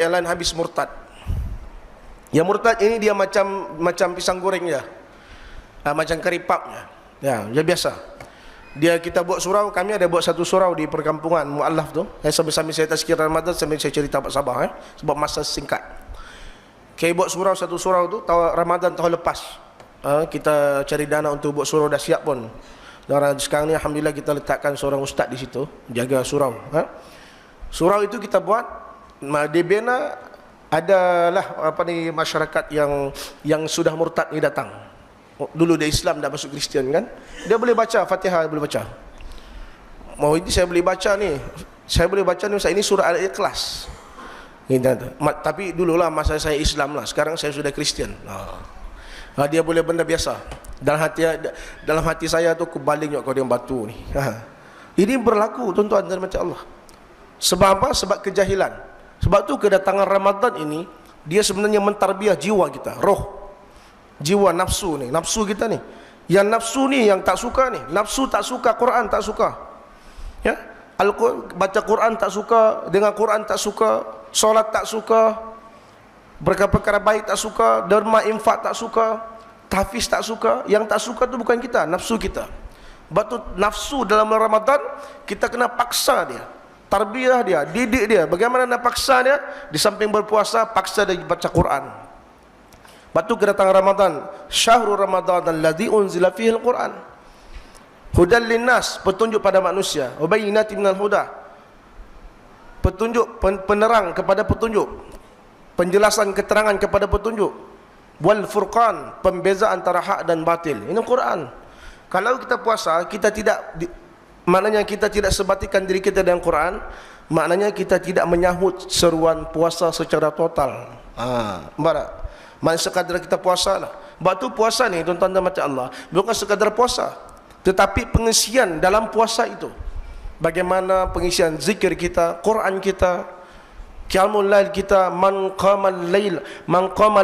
yang lain habis murtad. Yang murtad ini dia macam pisang goreng je, macam keripapnya. Ya, dia biasa. Kita buat surau, kami ada buat satu surau di perkampungan mu'allaf tu. Sambil-sambil saya tazkir Ramadan, sambil saya cerita Pak Sabah, sebab masa singkat. Kita buat surau, satu surau tu Ramadan tahun lepas. Kita cari dana untuk buat surau, dah siap pun. Dan sekarang ni alhamdulillah kita letakkan seorang ustaz di situ jaga surau. Surau itu kita buat, dibina adalah masyarakat yang sudah murtad ni datang. Dulu dia Islam, dah masuk Kristian kan. Dia boleh baca Fatihah, boleh baca. Mau ini saya boleh baca ni. Saya boleh baca ni Ustaz, ini surah Al-Ikhlas. Tapi dululah masa saya Islam lah. Sekarang saya sudah Kristian. Dia boleh benda biasa. Dalam hati saya tu kebaling kau dia batu ni. Ini berlaku tuan-tuan dan macam Allah. Sebab apa? Sebab kejahilan. Sebab tu kedatangan Ramadan ini dia sebenarnya mentarbiah jiwa kita, roh. Jiwa nafsu ni, nafsu kita ni. Yang nafsu ni yang tak suka ni. Nafsu tak suka Quran, tak suka. Ya? Baca Quran tak suka, dengar Quran tak suka, solat tak suka, perkara-perkara baik tak suka, derma infak tak suka, tahfiz tak suka. Yang tak suka tu bukan kita, nafsu kita. Sebab tu nafsu dalam Ramadan kita kena paksa dia, tarbiyah dia, didik dia. Bagaimana nak paksa dia? Di samping berpuasa, paksa dia baca Quran. Batu kedatangan Ramadan, syahrul Ramadan alladzi unzila fihi al-Quran hudan linnas, petunjuk pada manusia, wa bayyinatin minal huda, petunjuk, penerang kepada petunjuk, penjelasan keterangan kepada petunjuk, wal furqan, pembeza antara hak dan batil. Ini Quran. Kalau kita puasa, kita tidak maknanya kita tidak sebatikan diri kita dengan Quran, maknanya kita tidak menyahut seruan puasa secara total. Barak. Maksud sekadar kita puasa lah. Sebab tu puasa ni tuan-tuan dan macam Allah, bukan sekadar puasa, tetapi pengisian dalam puasa itu. Bagaimana pengisian zikir kita, Quran kita, qiyamul lail kita, man qamal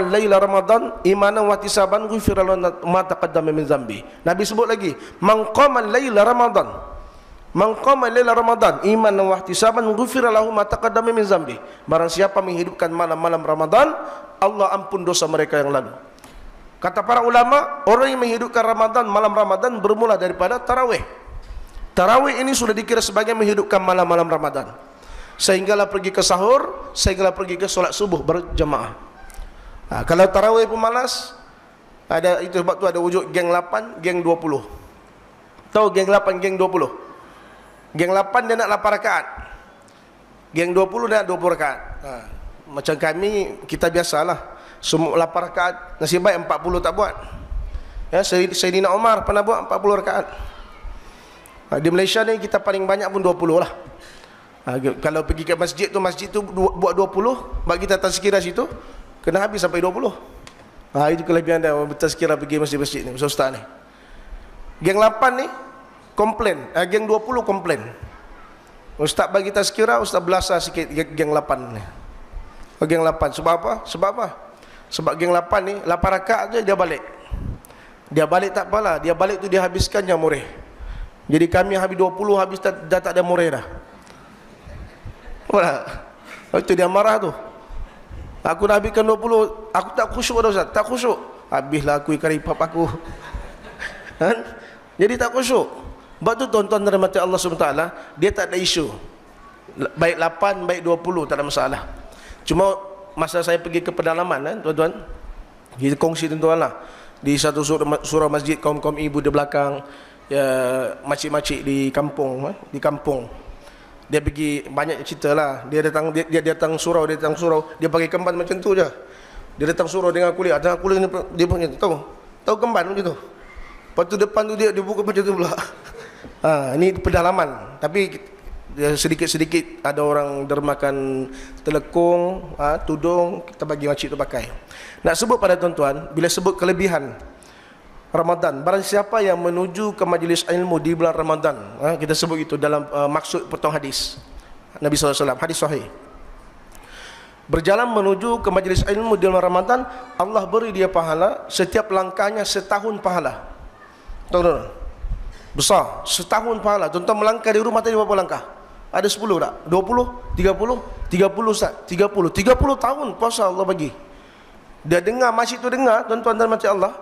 laila Ramadan imanan wa ihtisaban ghufira lahu ma taqaddama min zambi. Nabi sebut lagi, man qamal laila Ramadan. Man qama laila Ramadan imanan wa ihtisaban ghufira lahu ma taqaddama min zambi. Barang siapa menghidupkan malam-malam Ramadan, Allah ampun dosa mereka yang lalu. Kata para ulama, orang yang menghidupkan Ramadan, malam Ramadan bermula daripada tarawih. Tarawih ini sudah dikira sebagai menghidupkan malam-malam Ramadan. Sehinggalah pergi ke sahur, sehinggalah pergi ke solat subuh berjamaah. Kalau tarawih pun malas, ada itu sebab tu ada wujud geng 8, geng 20. Tahu geng 8, geng 20? Geng 8 dia nak 8 rakaat. Geng 20 dia nak 20 rakaat. Macam kami, kita biasalah. Semua 8 rakaat, nasib baik 40 tak buat. Ya, Sayyidina Umar pernah buat 40 rakaat. Di Malaysia ni kita paling banyak pun 20 lah. Kalau pergi ke masjid tu buat 20, bagi kita tazkirah situ, kena habis sampai 20. Itu kelebihan dia bertazkirah pergi masjid-masjid ni, ustaz ni. Geng 8 ni komplain, geng 20 komplain. Ustaz bagi tazkirah, ustaz belasah sikit geng 8 ni. Geng 8, sebab apa? Sebab geng 8 ni 8 rakaat je dia balik. Dia balik tak apalah, dia balik tu dia habiskan jam murih. Jadi kami habis 20, habis dah tak ada murih dah. Itu dia marah tu. Aku dah habiskan 20, aku tak khusyuk dah Ustaz, tak khusyuk. Habislah aku ikan ipap aku. Jadi tak khusyuk. Sebab tu tuan-tuan dan rahmati Allah SWT, dia tak ada isu. Baik 8, baik 20, tak ada masalah. Cuma masa saya pergi ke pedalaman, tuan-tuan, kita kongsi tuan-tuan lah. Di satu surau masjid, kaum-kaum ibu di belakang, ya, makcik-makcik di kampung, dia pergi banyak cerita lah. Dia datang surau, dia pakai kemban macam tu je. Dia datang surau dengan kulit ni dia punya tahu kemban macam tu. Lepas tu depan tu dia buka macam tu pula. Ini pedalaman, tapi sedikit-sedikit ada orang dermakan telekung, tudung, kita bagi makcik tu pakai. Nak sebut pada tuan-tuan, bila sebut kelebihan Ramadan, barang siapa yang menuju ke majlis ilmu di bulan Ramadan, kita sebut itu dalam maksud potong hadis Nabi SAW, hadis sahih. Berjalan menuju ke majlis ilmu di bulan Ramadan, Allah beri dia pahala, setiap langkahnya setahun pahala. Tahu besar, setahun pahala. Tuan-tuan melangkah di rumah tadi berapa langkah? Ada 10 tak? 20, 30, 30 Ustaz. 30 tahun puasa Allah bagi. Dia dengar, masjid tu dengar, tuan-tuan dan macam Allah.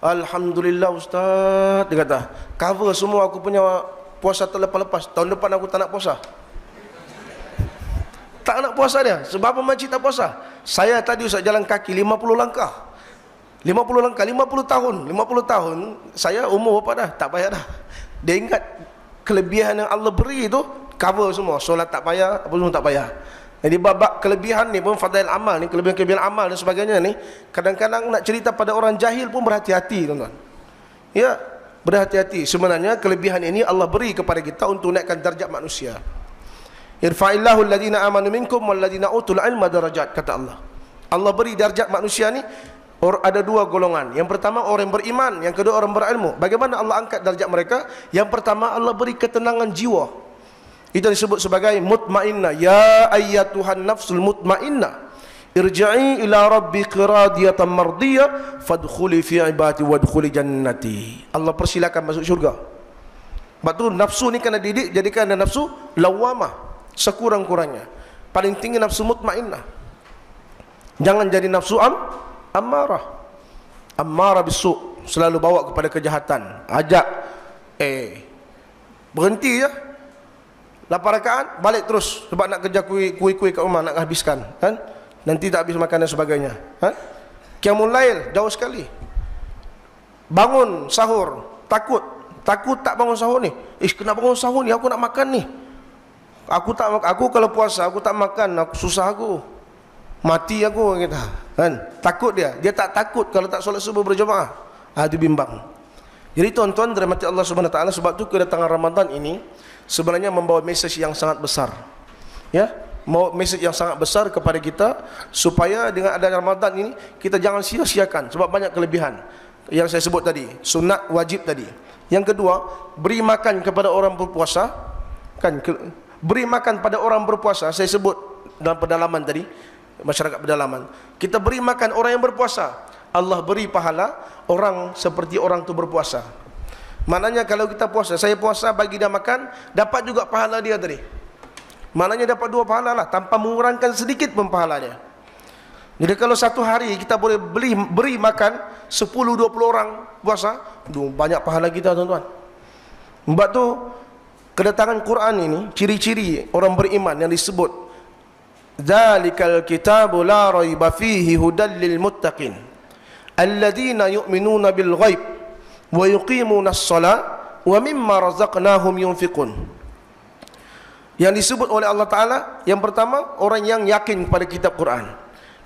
Alhamdulillah Ustaz, dia kata, cover semua aku punya puasa terlepas-lepas. Tahun depan aku tak nak puasa. Tak nak puasa dia. Sebab apa makcik tak puasa? Saya tadi Ustaz jalan kaki 50 langkah. 50 langkah, 50 tahun. 50 tahun, saya umur berapa dah? Tak payah dah. Dia ingat kelebihan yang Allah beri itu, cover semua. Solat tak payah, apa semua tak payah. Jadi babak kelebihan ni pun, fadail amal ni, kelebihan-kelebihan amal dan sebagainya ni, kadang-kadang nak cerita pada orang jahil pun berhati-hati, tuan-tuan. Ya, berhati-hati. Sebenarnya kelebihan ini Allah beri kepada kita untuk naikkan darjat manusia. Irfa'illahu alladhina amanu minkum walladhina utul ilma darajat, kata Allah. Allah beri darjat manusia ni ada dua golongan. Yang pertama orang yang beriman, yang kedua orang berilmu. Bagaimana Allah angkat darjat mereka? Yang pertama Allah beri ketenangan jiwa. Itu disebut sebagai mutmainnah. Ya ayyatuhan nafsul mutmainnah, irji'i ila rabbiki radiyatan mardiyah fadkhuli fi ibadi wadkhuli jannati. Allah persilakan masuk syurga. Sebab tu nafsu ni kena didik, jadikan ada nafsu lawamah sekurang-kurangnya. Paling tinggi nafsu mutmainnah. Jangan jadi nafsu ammarah. Ammarah bisu', selalu bawa kepada kejahatan. Ajak berhenti je. 8 rakaat, balik terus sebab nak kerja kuih-kuih kat rumah, nak habiskan, kan? Nanti tak habis makan dan sebagainya, kan? Qiyamul lail jauh sekali. Bangun sahur, takut tak bangun sahur ni. Kena bangun sahur ni, aku nak makan ni. Aku kalau puasa aku tak makan, aku susah aku. Mati aku, kita, kan? Takut dia tak takut kalau tak solat subuh berjemaah. Itu bimbang. Jadi tuan-tuan dirahmati Allah Subhanahu Wa Taala, sebab tu kedatangan Ramadan ini sebenarnya membawa mesej yang sangat besar. Ya, membawa mesej yang sangat besar kepada kita, supaya dengan adanya Ramadan ini kita jangan sia-siakan, sebab banyak kelebihan yang saya sebut tadi, sunat wajib tadi. Yang kedua, beri makan kepada orang berpuasa, kan? Beri makan pada orang berpuasa, saya sebut dalam pedalaman tadi, masyarakat pedalaman. Kita beri makan orang yang berpuasa, Allah beri pahala orang seperti orang tu berpuasa. Maknanya kalau kita puasa, saya puasa bagi dia makan, dapat juga pahala dia tadi. Maknanya dapat 2 pahala lah, tanpa mengurangkan sedikit pun pahala dia. Jadi kalau satu hari kita boleh beri makan 10-20 orang puasa, banyak pahala kita, tuan-tuan. Sebab tu kedatangan Quran ini, ciri-ciri orang beriman yang disebut, dzalikal kitabu la raiba fihi hudal lil muttaqin alladzina yu'minuna bil ghaib wa yuqimuna as-salat wa mimma razaqnahum yunfiqun. Yang disebut oleh Allah Ta'ala, yang pertama orang yang yakin kepada kitab Quran.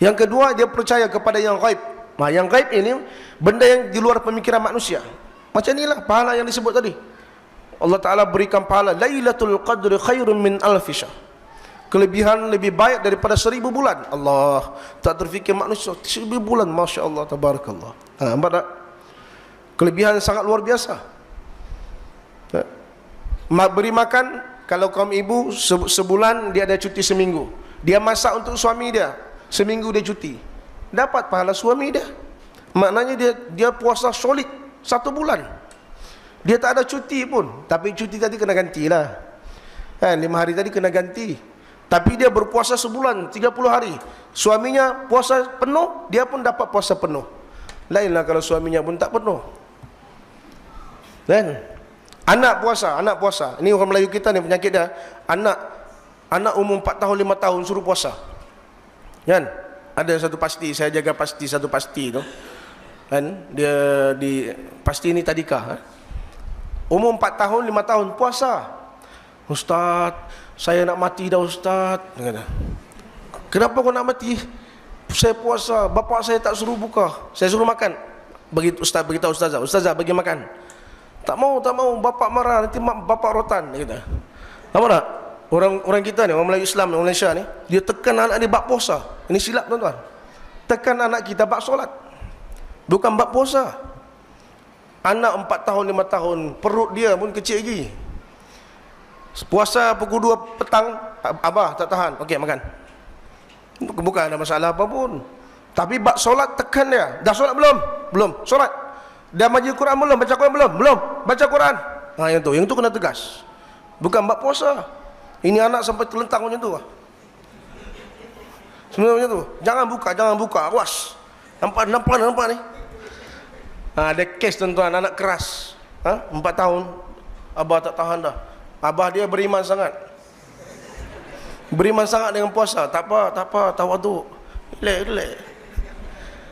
Yang kedua dia percaya kepada yang ghaib. Yang ghaib ini benda yang di luar pemikiran manusia. Macam inilah pahala yang disebut tadi. Allah Ta'ala berikan pahala Lailatul Qadri khairun min alfi syahr. Kelebihan lebih baik daripada 1000 bulan. Allah tak terfikir manusia 1000 bulan, Masya Allah, Tabarakallah. Nampak tak? Kelebihan sangat luar biasa. Beri makan, kalau kaum ibu sebulan dia ada cuti seminggu, dia masak untuk suami dia, seminggu dia cuti, dapat pahala suami dia. Maknanya dia puasa solid 1 bulan. Dia tak ada cuti pun, tapi cuti tadi kena gantilah, kan? 5 hari tadi kena ganti. Tapi dia berpuasa sebulan 30 hari. Suaminya puasa penuh, dia pun dapat puasa penuh. Lainlah kalau suaminya pun tak penuh, kan? Anak puasa. Ini orang Melayu kita ni penyakit dia. Anak umur 4 tahun 5 tahun suruh puasa, kan? Ada satu pasti, saya jaga pasti satu pasti tu, kan? Dia di pasti ni tadika, umur 4 tahun 5 tahun puasa. Ustaz, saya nak mati dah Ustaz. Kenapa kau nak mati? Saya puasa, bapak saya tak suruh buka, saya suruh makan. Beritahu ustazah bagi makan. Tak mau, bapak marah, nanti bapak rotan, kata. Apa tak? Orang kita ni, orang Melayu Islam di Malaysia ni, dia tekan anak dia bab puasa. Ini silap, tuan-tuan. Tekan anak kita bab solat, bukan bab puasa. Anak 4 tahun 5 tahun, perut dia pun kecil lagi. Puasa pukul 2 petang, abah tak tahan, okey makan. Bukan ada masalah apa pun. Tapi bab solat tekan dia. Dah solat belum? Belum. Solat. Dah majlis Quran belum? Baca Quran belum? Belum. Baca Quran. Yang tu kena tegas. Bukan bab puasa. Ini anak sampai terlentang macam tu. Sebenarnya macam tu. Jangan buka, awas. Nampak ni. Ada kes tuan-tuan, anak keras. 4 tahun. Abah tak tahan dah. Abah dia beriman sangat. Beriman sangat dengan puasa. Tak apa, tawaduk. Relax.